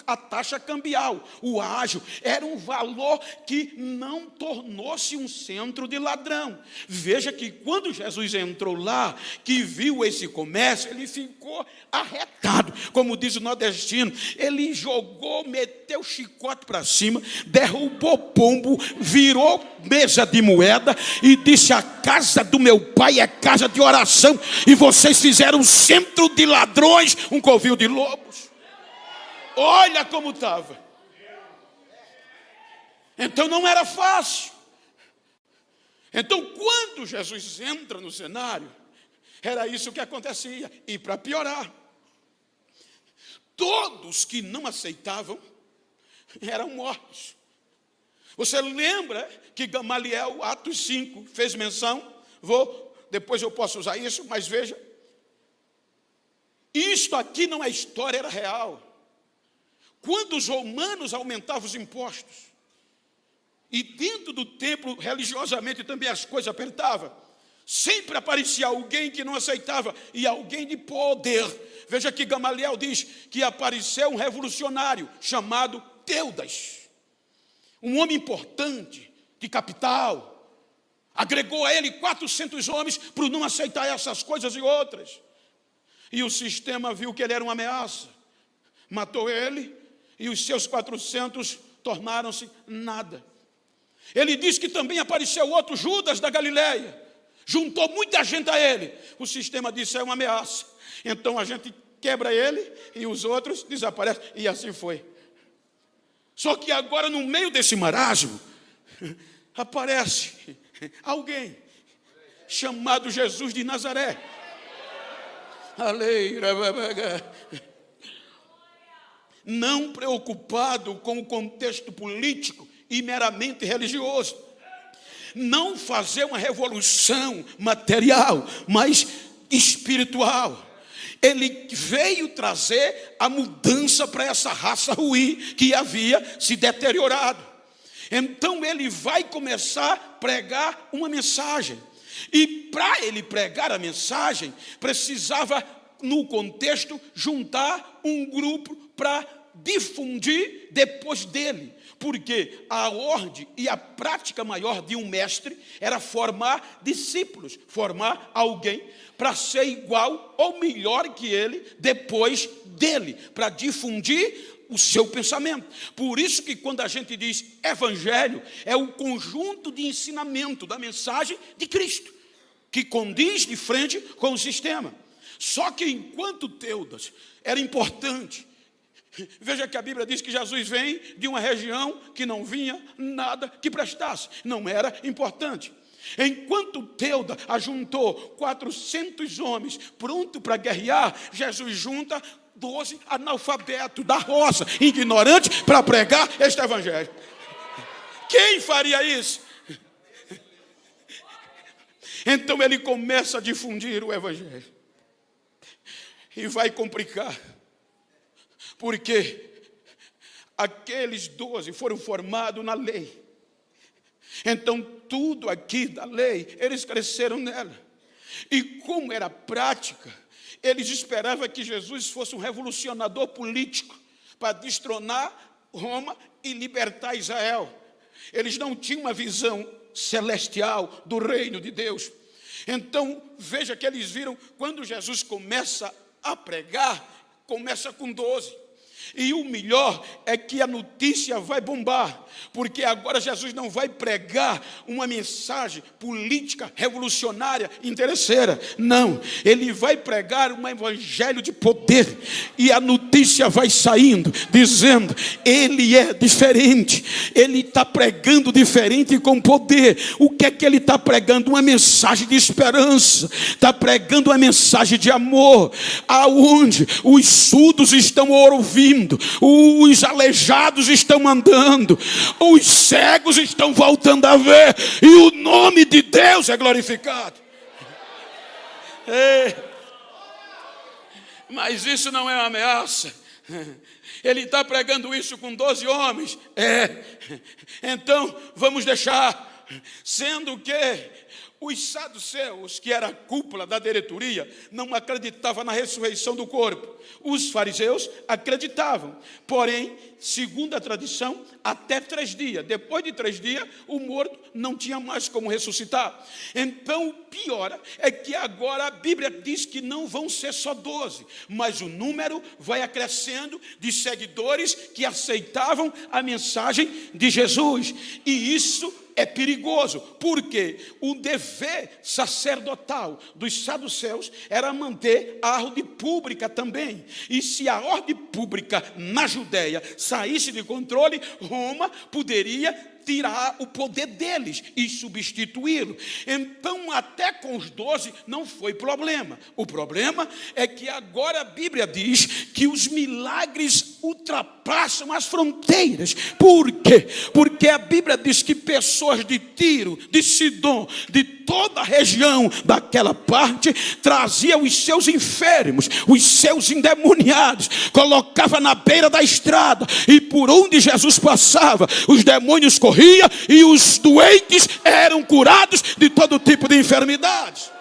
a taxa cambial. O ágio era um valor que não tornou-se um centro de ladrão. Veja que quando Jesus entrou lá, que viu esse comércio, ele ficou arretado, como diz o nordestino. Ele jogou, meteu o chicote para cima, derrubou pombo, virou mesa de moeda e disse: a casa do meu pai é casa de oração, e vocês fizeram um centro de ladrões, um covil de lobos. Olha como estava. Então não era fácil. Então quando Jesus entra no cenário, era isso que acontecia. E para piorar, todos que não aceitavam eram mortos. Você lembra que Gamaliel, Atos 5, fez menção? Depois eu posso usar isso, mas veja. Isto aqui não é história, era real. Quando os romanos aumentavam os impostos, e dentro do templo, religiosamente, também as coisas apertavam, sempre aparecia alguém que não aceitava, e alguém de poder. Veja que Gamaliel diz que apareceu um revolucionário, chamado Teudas, um homem importante, de capital, agregou a ele 400 homens, por não aceitar essas coisas e outras, e o sistema viu que ele era uma ameaça, matou ele, e os seus 400 tornaram-se nada. Ele diz que também apareceu outro Judas da Galileia, juntou muita gente a ele. O sistema disse: é uma ameaça. Então a gente quebra ele e os outros desaparecem. E assim foi. Só que agora, no meio desse marasmo, aparece alguém chamado Jesus de Nazaré. Não preocupado com o contexto político e meramente religioso, não fazer uma revolução material, mas espiritual. Ele veio trazer a mudança para essa raça ruim que havia se deteriorado. Então ele vai começar a pregar uma mensagem, e para ele pregar a mensagem, precisava, no contexto, juntar um grupo para difundir depois dele, porque a ordem e a prática maior de um mestre era formar discípulos, formar alguém para ser igual ou melhor que ele depois dele, para difundir o seu pensamento. Por isso que quando a gente diz evangelho, é o conjunto de ensinamento da mensagem de Cristo, que condiz de frente com o sistema. Só que enquanto Teudas era importante, veja que a Bíblia diz que Jesus vem de uma região que não vinha nada que prestasse, não era importante. Enquanto Teudas ajuntou 400 homens pronto para guerrear, Jesus junta 12 analfabetos da roça, ignorantes, para pregar este evangelho. Quem faria isso? Então ele começa a difundir o evangelho. E vai complicar. Porque aqueles 12 foram formados na lei. Então tudo aqui da lei, eles cresceram nela. E como era prática, eles esperavam que Jesus fosse um revolucionador político para destronar Roma e libertar Israel. Eles não tinham uma visão celestial do reino de Deus. Então veja que eles viram, quando Jesus começa a pregar, começa com 12. E o melhor é que a notícia vai bombar, porque agora Jesus não vai pregar uma mensagem política revolucionária interesseira, não, ele vai pregar um evangelho de poder, e a notícia vai saindo, dizendo, ele é diferente, ele está pregando diferente com poder. O que é que ele está pregando? Uma mensagem de esperança, está pregando uma mensagem de amor, aonde os surdos estão ouvindo, os aleijados estão andando, os cegos estão voltando a ver, e o nome de Deus é glorificado. Mas isso não é uma ameaça. Ele está pregando isso com 12 homens. Então vamos deixar. Sendo que Os saduceus, que era a cúpula da diretoria, não acreditavam na ressurreição do corpo. Os fariseus acreditavam. Porém, segundo a tradição, até 3 dias. Depois de 3 dias, o morto não tinha mais como ressuscitar. Então, o pior é que agora a Bíblia diz que não vão ser só 12, mas o número vai acrescendo de seguidores que aceitavam a mensagem de Jesus. E isso é perigoso, porque o dever sacerdotal dos saduceus era manter a ordem pública também. E se a ordem pública na Judéia saísse de controle, Roma poderia tirar o poder deles e substituí-lo. Então, até com os 12 não foi problema. O problema é que agora a Bíblia diz que os milagres ultrapassam as fronteiras. Por quê? Porque a Bíblia diz que pessoas de Tiro, de Sidom, de toda a região daquela parte, traziam os seus enfermos, os seus endemoniados, colocava na beira da estrada, e por onde Jesus passava, os demônios corriam e os doentes eram curados de todo tipo de enfermidades.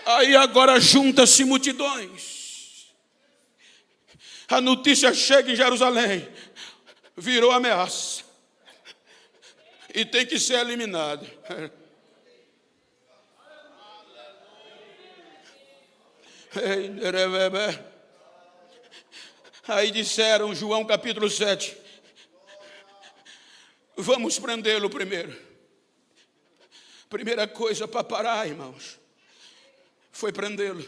Aí agora junta-se multidões. A notícia chega em Jerusalém, virou ameaça e tem que ser eliminado. Aí disseram, João capítulo 7, vamos prendê-lo primeiro. Primeira coisa para parar, irmãos, foi prendê-lo.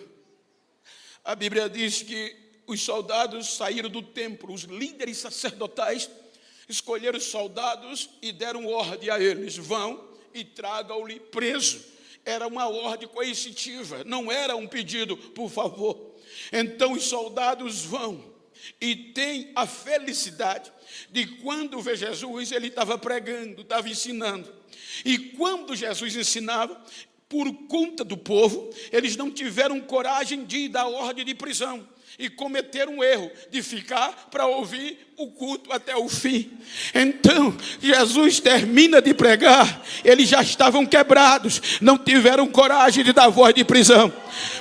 A Bíblia diz que os soldados saíram do templo, os líderes sacerdotais escolheram os soldados e deram ordem a eles, vão e tragam-lhe preso. Era uma ordem coercitiva, não era um pedido, por favor. Então os soldados vão e têm a felicidade de quando vê Jesus, ele estava pregando, estava ensinando. E quando Jesus ensinava, por conta do povo, eles não tiveram coragem de dar ordem de prisão. E cometeram um erro de ficar para ouvir o culto até o fim. Então, Jesus termina de pregar, eles já estavam quebrados, não tiveram coragem de dar voz de prisão.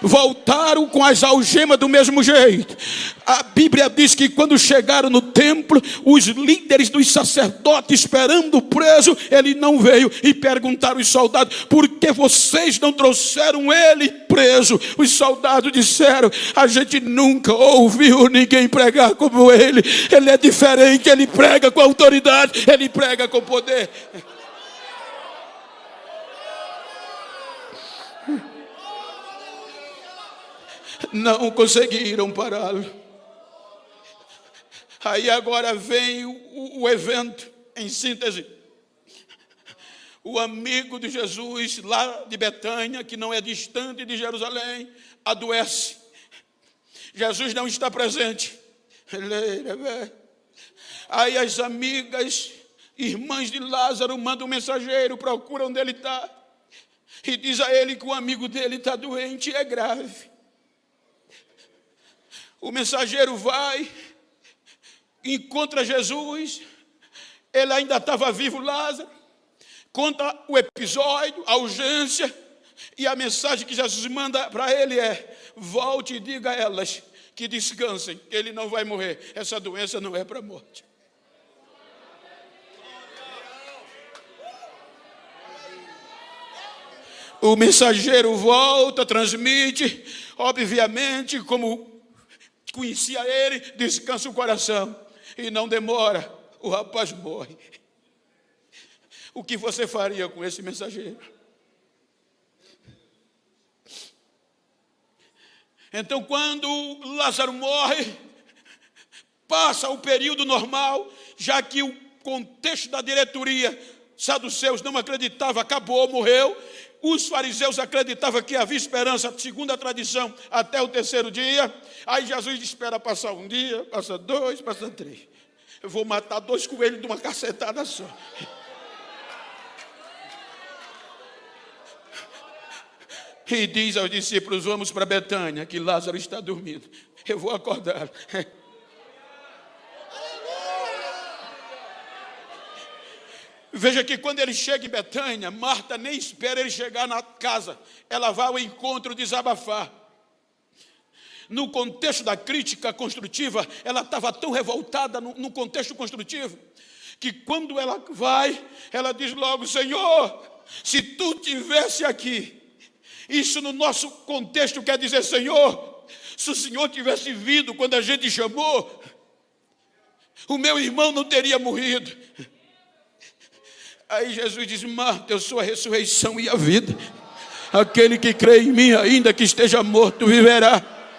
Voltaram com as algemas do mesmo jeito. A Bíblia diz que quando chegaram no templo, os líderes dos sacerdotes esperando o preso, ele não veio, e perguntaram aos soldados, por que vocês não trouxeram ele preso? Os soldados disseram, a gente nunca ouviu ninguém pregar como ele é diferente, ele prega com autoridade, ele prega com poder. Não conseguiram pará-lo. Aí agora vem o evento, em síntese. O amigo de Jesus, lá de Betânia, que não é distante de Jerusalém, adoece. Jesus não está presente. Aí as amigas, irmãs de Lázaro, mandam um mensageiro, procuram onde ele está, e diz a ele que o amigo dele está doente e é grave. O mensageiro vai, encontra Jesus, ele ainda estava vivo, Lázaro, conta o episódio, a urgência, e a mensagem que Jesus manda para ele é, volte e diga a elas que descansem, que ele não vai morrer, essa doença não é para a morte. O mensageiro volta, transmite, obviamente, como conhecia ele, descansa o coração, e não demora, o rapaz morre. O que você faria com esse mensageiro? Então, quando Lázaro morre, passa o período normal, já que o contexto da diretoria, saduceus não acreditava, acabou, morreu. Os fariseus acreditavam que havia esperança, segundo a tradição, até o 3º dia. Aí Jesus espera passar um dia, passa 2, passa 3. Eu vou matar 2 coelhos de uma cacetada só. E diz aos discípulos, vamos para Betânia, que Lázaro está dormindo. Eu vou acordar. Veja que quando ele chega em Betânia, Marta nem espera ele chegar na casa. Ela vai ao encontro desabafar. No contexto da crítica construtiva, ela estava tão revoltada no contexto construtivo, que quando ela vai, ela diz logo: Senhor, se tu tivesse aqui. Isso no nosso contexto quer dizer: Senhor, se o Senhor tivesse vindo quando a gente chamou, o meu irmão não teria morrido. Aí Jesus diz: Marta, eu sou a ressurreição e a vida. Aquele que crê em mim, ainda que esteja morto, viverá.